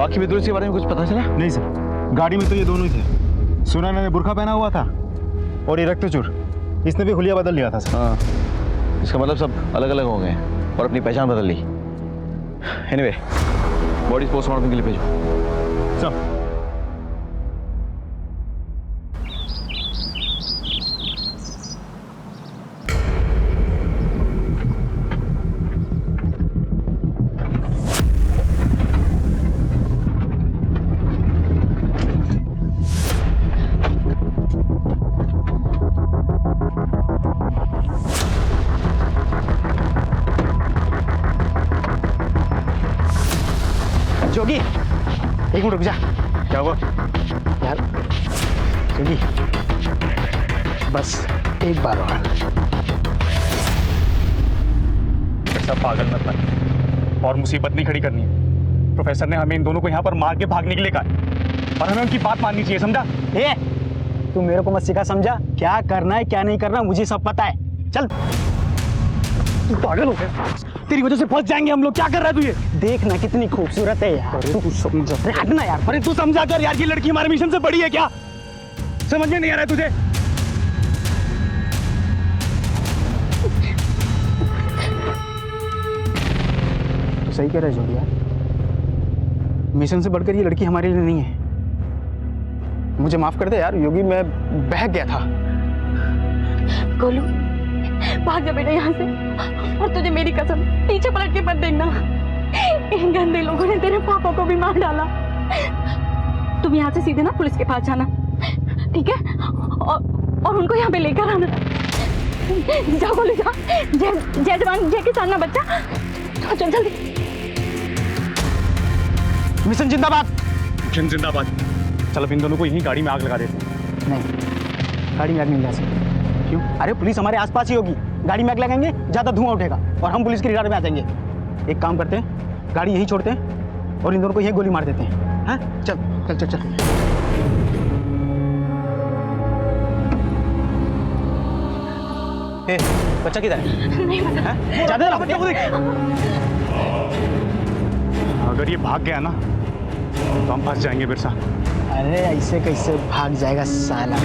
बाकी मित्रों के बारे में कुछ पता चला? नहीं सर, गाड़ी में तो ये दोनों ही थे। सुनैना ने बुर्का पहना हुआ था और ये रक्तचूर, इसने भी हुलिया बदल लिया था सर। हाँ, इसका मतलब सब अलग अलग हो गए और अपनी पहचान बदल ली। एनीवे, बॉडी पोस्टमार्टम के लिए भेजो। सब जोगी, एक मिनट रुक जा। क्या हुआ यार? जोगी, बस एक बार और। ऐसा पागल मत बन और मुसीबत नहीं खड़ी करनी है। प्रोफेसर ने हमें इन दोनों को यहाँ पर मार के भागने के लिए कहा और हमें उनकी बात माननी चाहिए, समझा? तू मेरे को मत सिखा, समझा? क्या करना है क्या नहीं करना मुझे सब पता है। चल। तू पागल हो गया, तेरी वजह से फंस जाएंगे हम लोग। क्या कर रहा है तू ये? देखना कितनी खूबसूरत है यार। तू समझा? अरे हटना यार। अरे तू समझा कर यार, ये लड़की हमारे मिशन से बड़ी है क्या? समझ में नहीं आ रहा है तुझे? तो सही कह रहा है जोगी यार, मिशन से बढ़कर ये लड़की हमारे लिए नहीं है। मुझे माफ कर दे यार योगी, मैं बहक गया था। गोलू, भाग जा बेटा यहाँ से, और तुझे मेरी कसम पीछे पलट के मत देखना। इन गंदे लोगों ने तेरे पापा को भी मार डाला। तुम यहाँ से सीधे ना पुलिस के पास जाना, ठीक है? और उनको यहाँ पे लेकर आना। जा गोलू जा, जय जवान जय किसान ना बच्चा। चल जल्दी। मिशन जिंदाबाद। मिशन जिंदाबाद। चल अब इन दोनों को यहीं गाड़ी में आग लगा देते। नहीं, गाड़ी में आग नहीं लगा सकते। क्यों? अरे पुलिस हमारे आसपास ही होगी, गाड़ी में आग लगाएंगे ज्यादा धुआं उठेगा और हम पुलिस की रिगार्ड में आ जाएंगे। एक काम करते हैं, गाड़ी यहीं छोड़ते हैं और इन दोनों को यहीं गोली मार देते हैं। हाँ चल चल चल चल। ए, बच्चा किधर है? नहीं पता। ज्यादा ना बच्चा को देख। अगर ये भाग गया ना तो हम फंस जाएंगे बिरसा। अरे ऐसे कैसे भाग जाएगा साला?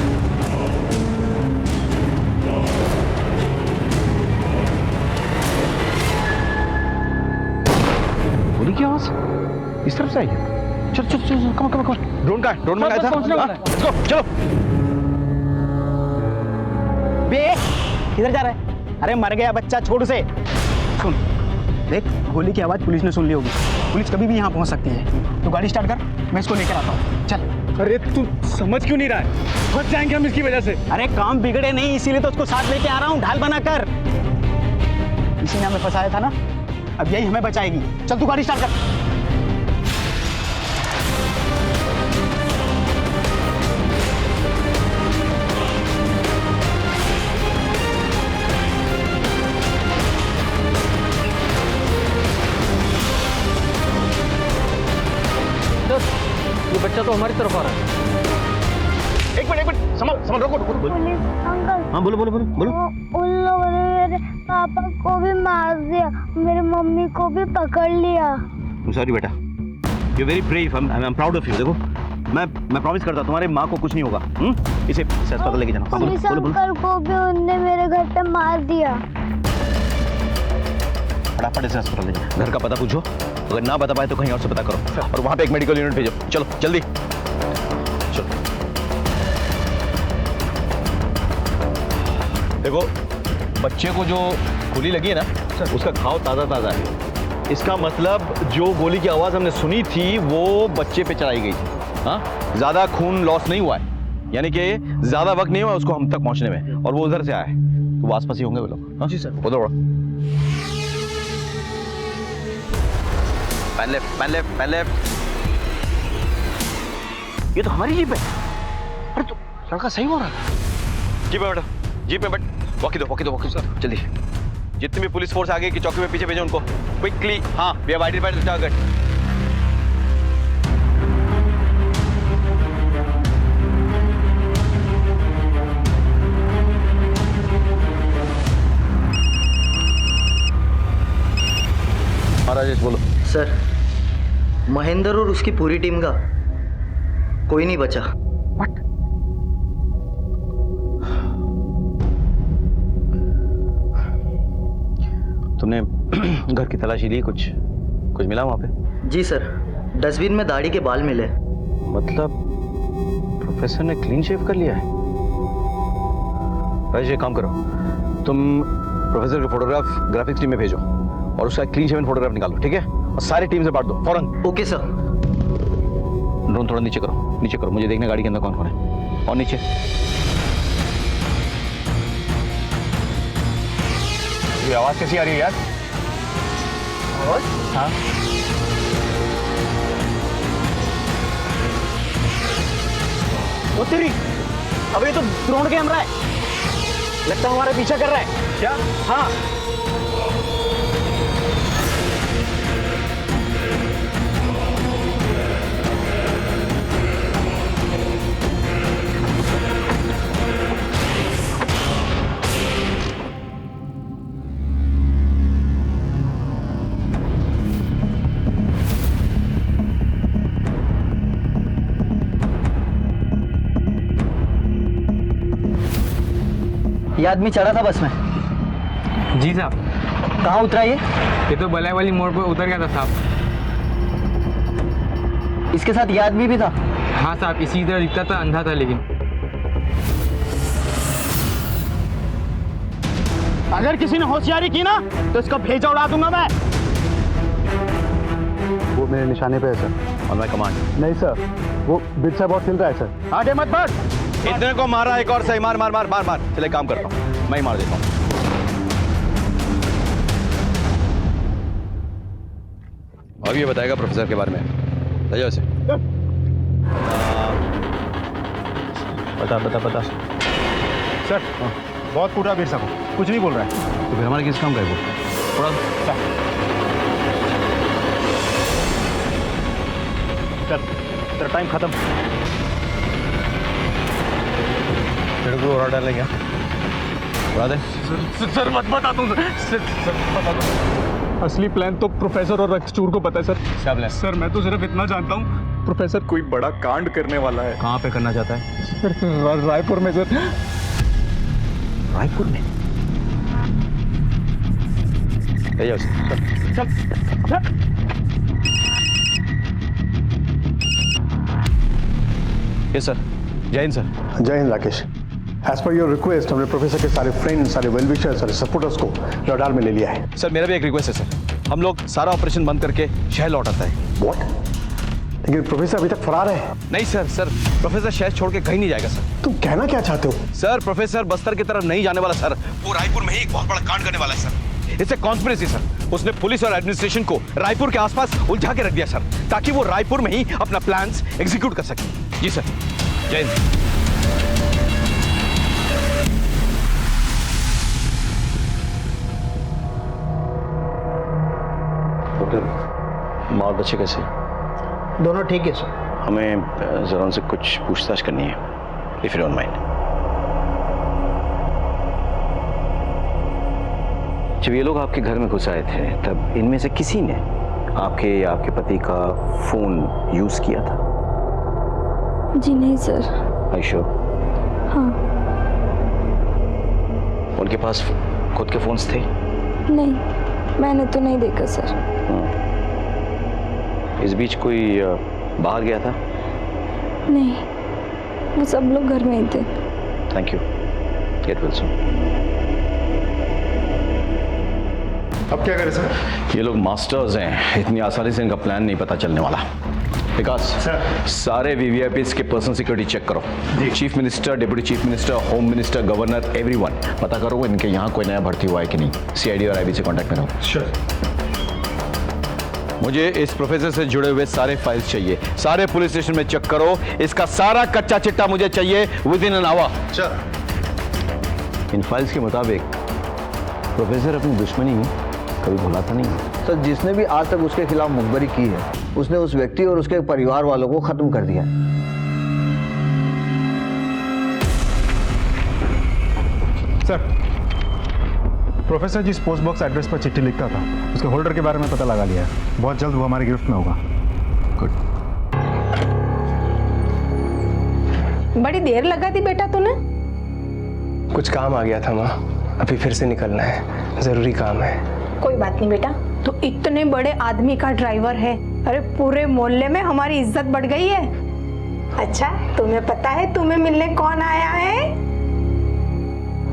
गोली की आवाज इस तरफ से आई है। चल चल चल, कम कम कम। ड्रोन का है? ड्रोन मंगाया था? लेट्स गो, चलो। बे किधर जा रहा है? अरे मर गया बच्चा, छोड़ उसे। सुन देख, गोली की आवाज पुलिस ने सुन ली होगी, पुलिस कभी भी यहाँ पहुँच सकती है। तो गाड़ी स्टार्ट कर, मैं इसको लेकर आता हूँ। चल। अरे तू समझ क्यों नहीं रहा है? फंस जाएंगे हम इसकी वजह से। अरे काम बिगड़े नहीं, इसीलिए तो उसको साथ लेके आ रहा हूँ, ढाल बना कर। इसी ने हमें फंसाया था ना, अब यही हमें बचाएगी। चल तू गाड़ी स्टार्ट कर। ये बच्चा तो हमारी तरफ आ रहा है। एक मिनट संभल, रोको। Police uncle. हाँ बोलो। उन लोगों ने मेरे पापा को भी मार दिया, मेरी मम्मी को भी पकड़ लिया। सॉरी बेटा, you very brave, I am proud of you. देखो मैं प्रॉमिस करता तुम्हारे माँ को कुछ नहीं होगा। इसे अस्पताल लेके जाना। पुलिस अंकल को भी उनने मेरे घर पे मार दिया। फटाफट इसे अस्पताल ले जाओ। घर का पता पूछो, अगर ना बता पाए तो कहीं और से पता करो और वहां पे एक मेडिकल यूनिट भेजो। चलो जल्दी चलो। देखो बच्चे को जो गोली लगी है ना, उसका घाव ताज़ा है। इसका मतलब जो गोली की आवाज़ हमने सुनी थी वो बच्चे पे चलाई गई थी। हाँ, ज़्यादा खून लॉस नहीं हुआ है, यानी कि ज़्यादा वक्त नहीं हुआ उसको हम तक पहुंचने में, और वो उधर से आया है, तो वो आसपास ही होंगे वो लोग। हाँ जी सर। उधर बढ़ो। पहले ये तो हमारी जीप है। अरे तो लड़का सही हो रहा है। जीप है बेटा, जीप में बैठ। वॉकी दो जल्दी। जितनी भी पुलिस फोर्स आगे की चौकी में पीछे भेजो उनको क्विकली। हाँ, we have identified the target. हाँ राजेश बोलो। सर महेंद्र और उसकी पूरी टीम का कोई नहीं बचा। तुमने घर की तलाशी ली? कुछ मिला वहां पे? जी सर, डस्टबिन में दाढ़ी के बाल मिले। मतलब प्रोफेसर ने क्लीन शेव कर लिया है? राजेश, एक काम करो, तुम प्रोफेसर का फोटोग्राफ ग्राफिक्स टीम में भेजो और उसका क्लीन शेवन फोटोग्राफ निकालो, ठीक है? और सारी टीम से बांट दो फौरन। Okay sir. ड्रोन थोड़ा नीचे करो, मुझे देखना गाड़ी के अंदर कौन कौन है। और नीचे ये आवाज कैसी आ रही है यार? आवाज? हाँ, वो तेरी, अब ये तो ड्रोन कैमरा है, लगता है हमारा पीछा कर रहा है। क्या? हाँ। ये आदमी चढ़ा था बस में? जी साहब। कहाँ उतरा ये तो बलाई वाली मोड़ पर उतर गया था साहब। इसके साथ ये आदमी भी था? हाँ साहब, इसी तरह दिखता था, अंधा था लेकिन। अगर किसी ने होशियारी की ना तो इसका भेजा उड़ा दूंगा मैं। वो मेरे निशाने पे है सर। और मैं कमांड। नहीं सर, वो बिट से बहुत चल रहा है सर। आगे मत बढ़। इतने को मारा, एक और सही मार मार मार मार मार। चले, काम करता हूँ, मैं ही मार देता हूँ। अब ये बताएगा प्रोफेसर के बारे में। ले जाओ इसे। बता सर, बहुत पूरा बीर साहब, कुछ नहीं बोल रहा है। तो फिर हमारे किस काम का है वो? थोड़ा सर, तेरा टाइम खत्म। तेरे को और डाले क्या? बता दे। सर मत बता दूं सर, बता दो। असली प्लान तो प्रोफेसर और रक्सचूर को पता है सर। क्या प्लान? सर मैं तो सिर्फ इतना जानता हूँ, प्रोफेसर कोई बड़ा कांड करने वाला है। कहाँ पे करना चाहता है? सर रायपुर में सर। रायपुर में? ले जाओ इसे। चल। Yes sir. Jai Hind sir. Jai Hind Rakesh. As per your request हमने प्रोफेसर के सारे फ्रेंड्स, सारे वेल विशर्स, सारे सपोर्टर्स को रडार में ले लिया है। सर मेरा भी एक रिक्वेस्ट है सर, हम लोग सारा ऑपरेशन बंद करके शहर लौट आता है। व्हाट? लेकिन प्रोफेसर अभी तक फरार है। नहीं सर, प्रोफेसर शहर छोड़ के कहीं नहीं जाएगा सर। तुम कहना क्या चाहते हो? सर प्रोफेसर बस्तर की तरफ नहीं जाने वाला सर, वो रायपुर में ही एक बहुत बड़ा कांड करने वाला है sir. It's a conspiracy sir. उसने पुलिस और एडमिनिस्ट्रेशन को रायपुर के आसपास उलझा के रख दिया सर, ताकि वो रायपुर में ही अपना प्लान्स एग्जीक्यूट कर सके। जी सर। जय हिंद। माँ और बच्चे कैसे? दोनों ठीक है सर। हमें जरा उनसे कुछ पूछताछ करनी है, इफ यू डोंट माइंड। जब ये लोग आपके घर में घुस आए थे तब इनमें से किसी ने आपके या आपके पति का फोन यूज किया था? जी नहीं सर। I sure? हाँ। उनके पास खुद के फोन्स थे? नहीं, मैंने तो नहीं देखा सर। इस बीच कोई बाहर गया था? नहीं, वो सब लोग घर में ही थे। Thank you. Get well soon. अब क्या करें सर? ये लोग मास्टर्स हैं, इतनी आसानी से इनका प्लान नहीं पता चलने वाला। विकास सर, सारे वीवीआईपीज़ के पर्सनल सिक्योरिटी चेक करो। Chief minister, deputy chief minister, home minister, governor, everyone पता करो इनके यहाँ कोई नया भर्ती हुआ है कि नहीं। सीआईडी और आईबी से कांटेक्ट में रहो। श्योर। मुझे इस प्रोफेसर से जुड़े हुए सारे फाइल्स चाहिए, सारे पुलिस स्टेशन में चेक करो। इसका सारा कच्चा चिट्टा मुझे चाहिए with in an hour. Sir. In files के मुताबिक प्रोफेसर अपनी दुश्मनी कभी भुलाता नहीं। सर, जिसने भी आज तक उसके खिलाफ मुखबरी की है उसने उस व्यक्ति और उसके परिवार वालों को खत्म कर दिया। सर, प्रोफेसर जिस पोस्ट बॉक्स एड्रेस पर चिट्ठी लिखता था उसके होल्डर के बारे में पता लगा लिया है। बहुत जल्द वो हमारी गिरफ्त में होगा। बड़ी देर लगा दी बेटा तूने। कुछ काम आ गया था माँ, अभी फिर से निकलना है, जरूरी काम है। कोई बात नहीं बेटा, तू इतने बड़े आदमी का ड्राइवर है, अरे पूरे मोहल्ले में हमारी इज्जत बढ़ गई है। अच्छा तुम्हें पता है तुम्हें मिलने कौन आया है?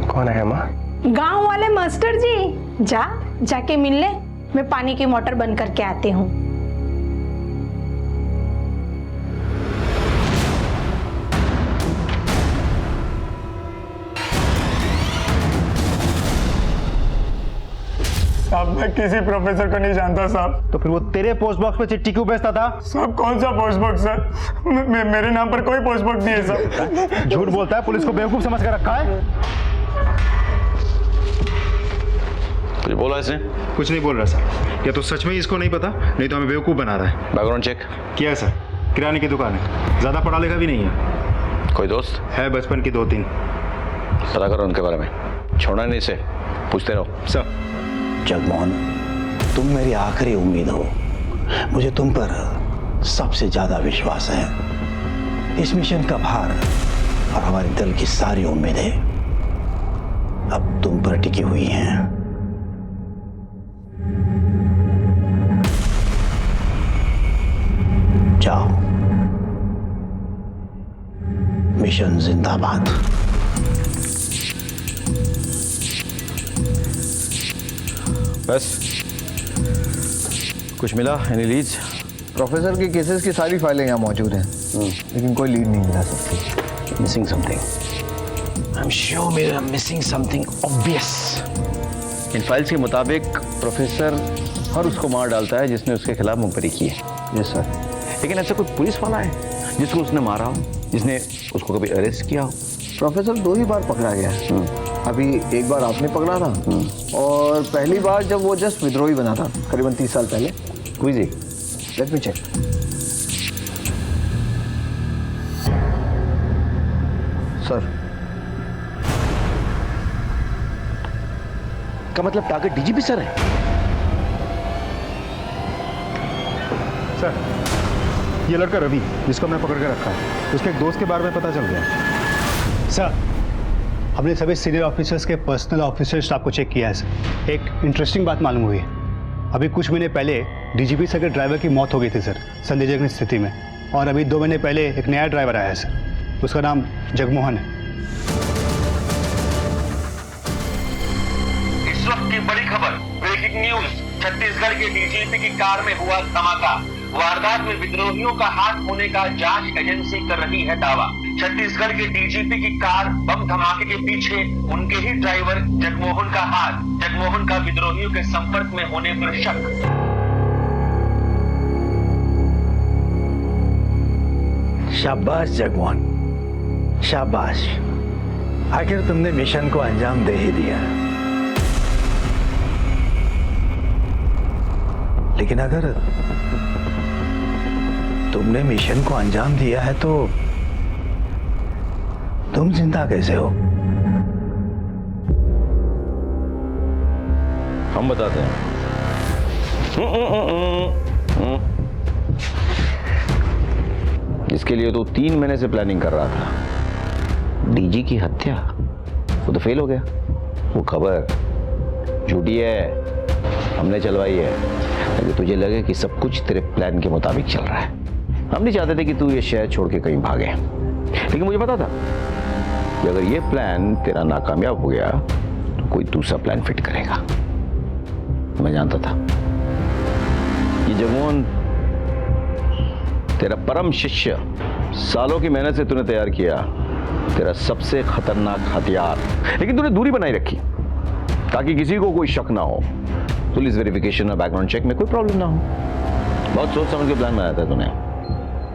कौन आया माँ? गांव वाले मास्टर जी। जाके मिल ले, मैं पानी की मोटर बंद करके आती हूँ। साहब मैं किसी प्रोफेसर को नहीं जानता साहब। तो फिर वो तेरे पोस्ट बॉक्स पे चिट्ठी क्यों भेजता था? साहब कौन सा पोस्ट बॉक्स सर? मेरे नाम पर कोई पोस्ट बॉक्स नहीं है सर। झूठ बोलता है, पुलिस को बेवकूफ समझ कर रखा है। कुछ बोला इसने? कुछ नहीं बोल रहा सर। या तो सच में इसको नहीं पता, नहीं तो हमें बेवकूफ बना रहा है। बैकग्राउंड चेक किया है सर, किराने की दुकान है, ज्यादा पढ़ा लिखा भी नहीं है। कोई दोस्त है बचपन की 2-3। पता करो उनके बारे में, छोड़ना नहीं इसे, पूछते रहो। सर जगमोहन, तुम मेरी आखिरी उम्मीद हो। मुझे तुम पर सबसे ज्यादा विश्वास है। इस मिशन का भार और हमारे दल की सारी उम्मीदें अब तुम पर टिकी हुई हैं। जाओ, मिशन जिंदाबाद। बस कुछ मिला? Any leads? प्रोफेसर के केसेस की सारी फाइलें यहाँ मौजूद हैं, लेकिन कोई लीड नहीं मिला सकती। Missing something. I am sure we are missing something obvious. इन फाइल्स के मुताबिक प्रोफेसर हर उसको मार डालता है जिसने उसके खिलाफ मुखबरी की है। Yes sir. लेकिन ऐसा कोई पुलिस वाला है जिसको उसने मारा हो, जिसने उसको कभी अरेस्ट किया हो? प्रोफेसर 2 ही बार पकड़ा गया है। अभी एक बार आपने पकड़ा था, और पहली बार जब वो जस्ट विद्रोही बना था करीबन 30 साल पहले। कोई जी, लेट मी चेक। सर का मतलब टारगेट डीजीपी सर है? सर ये लड़का रवि जिसको हमने पकड़ के रखा है, उसके एक दोस्त के बारे में पता चल गया। सर हमने सभी सीनियर ऑफिसर्स के पर्सनल ऑफिसर स्टाफ को चेक किया है सर। एक इंटरेस्टिंग बात मालूम हुई है। अभी कुछ महीने पहले डीजीपी सर के ड्राइवर की मौत हो गई थी सर, संदेहजनक स्थिति में। और अभी 2 महीने पहले एक नया ड्राइवर आया है सर, उसका नाम जगमोहन है। इस वक्त की बड़ी खबर, ब्रेकिंग न्यूज। छत्तीसगढ़ के डीजीपी की कार में हुआ धमाका। वारदात में विद्रोहियों का हाथ होने का जांच एजेंसी कर रही है दावा। छत्तीसगढ़ के डीजीपी की कार बम धमाके के पीछे उनके ही ड्राइवर जगमोहन का हाथ। जगमोहन का विद्रोहियों के संपर्क में होने पर शक। शाबाश जगमोहन, शाबाश। आखिर तुमने मिशन को अंजाम दे ही दिया। लेकिन अगर तुमने मिशन को अंजाम दिया है तो तुम जिंदा कैसे हो? हम बताते हैं। जिसके लिए तो 3 महीने से प्लानिंग कर रहा था, डीजी की हत्या, वो तो फेल हो गया। वो खबर झूठी है, हमने चलवाई है, ताकि तुझे लगे कि सब कुछ तेरे प्लान के मुताबिक चल रहा है। हम नहीं चाहते थे कि तू ये शहर छोड़ के कहीं भागे, लेकिन मुझे पता था कि अगर ये प्लान तेरा नाकामयाब हो गया तो कोई दूसरा प्लान फिट करेगा। मैं जानता था ये जगमोहन तेरा परम शिष्य, सालों की मेहनत से तूने तैयार किया तेरा सबसे खतरनाक हथियार, लेकिन तूने दूरी बनाई रखी ताकि किसी को कोई शक ना हो, पुलिस वेरिफिकेशन और बैकग्राउंड चेक में कोई प्रॉब्लम ना हो। बहुत सोच समझ के प्लान बनाया था तूने।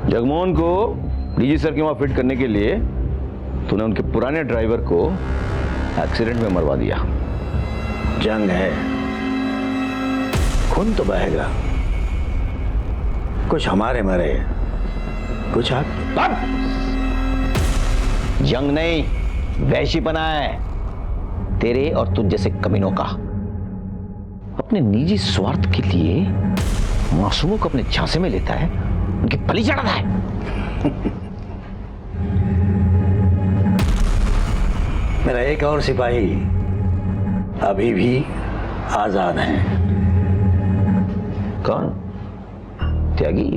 जगमोहन को डीजी सर के वहां फिट करने के लिए तूने उनके पुराने ड्राइवर को एक्सीडेंट में मरवा दिया। जंग है, खून तो बहेगा, कुछ हमारे मरे, कुछ आप। जंग नहीं, वैशीपना है तेरे और तुझ जैसे कमीनों का। अपने निजी स्वार्थ के लिए मासूमों को अपने झांसे में लेता है, उनकी बलि चढ़ाता है। मेरा एक और सिपाही अभी भी आजाद है। कौन? त्यागी?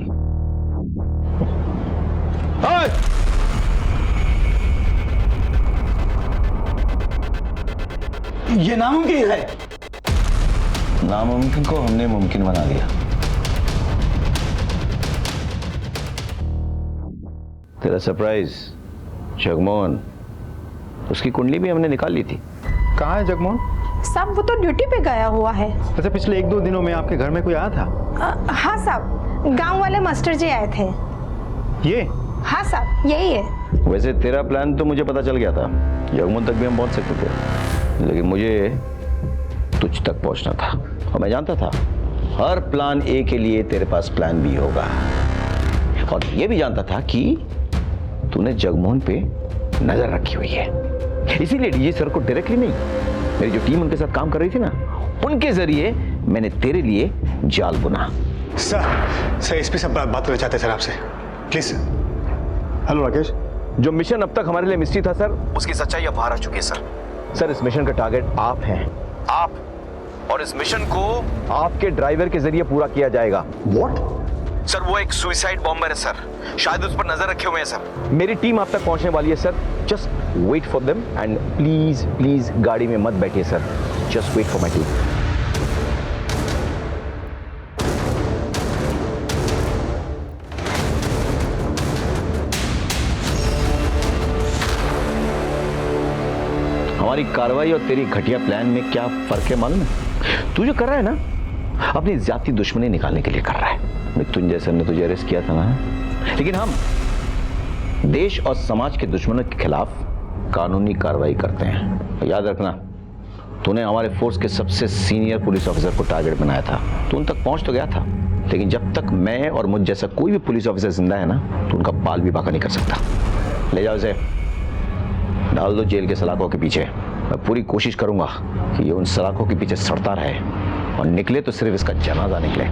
ये नामुमकिन है। नामुमकिन को हमने मुमकिन बना दिया। तेरा सरप्राइज जगमोहन, उसकी कुंडली भी हमने निकाल ली थी। कहाँ है जगमोहन? साहब वो तो ड्यूटी पे गया हुआ है। अच्छा, पिछले 1-2 दिनों में आपके घर में कोई आया था? हाँ साहब, गांव वाले मास्टर जी आए थे। ये? हाँ साहब, यही है। वैसे तेरा प्लान तो मुझे पता चल गया था, जगमोहन तक भी हम पहुंच सकते थे, लेकिन मुझे तुझ तक पहुंचना था और मैं जानता था हर प्लान ए के लिए तेरे पास प्लान बी होगा, और ये भी जानता था कि तूने जगमोहन पे नजर रखी हुई है। इसीलिए डीजे सर को डायरेक्टली नहीं, मेरी जो टीम उनके साथ काम कर रही थी ना, उनके जरिए मैंने तेरे लिए जाल बुना। सर एसपी साहब बात करना चाहते हैं सर आपसे, प्लीज। हेलो राकेश। जो मिशन अब तक हमारे लिए मिस्ट्री था सर, उसकी सच्चाई अब बाहर आ चुकी है सर। सर इस मिशन का टारगेट आप हैं, आप, और इस मिशन को आपके ड्राइवर के जरिए पूरा किया जाएगा। व्हाट? सर वो एक सुसाइड बॉम्बर है सर, शायद उस पर नजर रखे हुए हैं सर। मेरी टीम आप तक पहुंचने वाली है sir, just wait for them and please please गाड़ी में मत बैठिए sir, just wait for my team. हमारी कार्रवाई और तेरी घटिया प्लान में क्या फर्क है मालूम है? तू जो कर रहा है ना, अपनी जाति दुश्मनी निकालने के लिए कर रहा है। मृत्युंजय सर ने तुझे अरेस्ट किया था ना, लेकिन हम देश और समाज के दुश्मनों के खिलाफ कानूनी कार्रवाई करते हैं। याद रखना, तूने हमारे फोर्स के सबसे सीनियर पुलिस ऑफिसर को टारगेट बनाया था। तू उन तक पहुंच तो गया था, लेकिन जब तक मैं और मुझ जैसा कोई भी पुलिस ऑफिसर जिंदा है ना, तो उनका बाल भी बाका नहीं कर सकता। ले जाओ इसे, डाल दो जेल के सलाखों के पीछे। मैं पूरी कोशिश करूंगा कि ये उन सलाखों के पीछे सड़ता रहे और निकले तो सिर्फ इसका जनाजा निकले।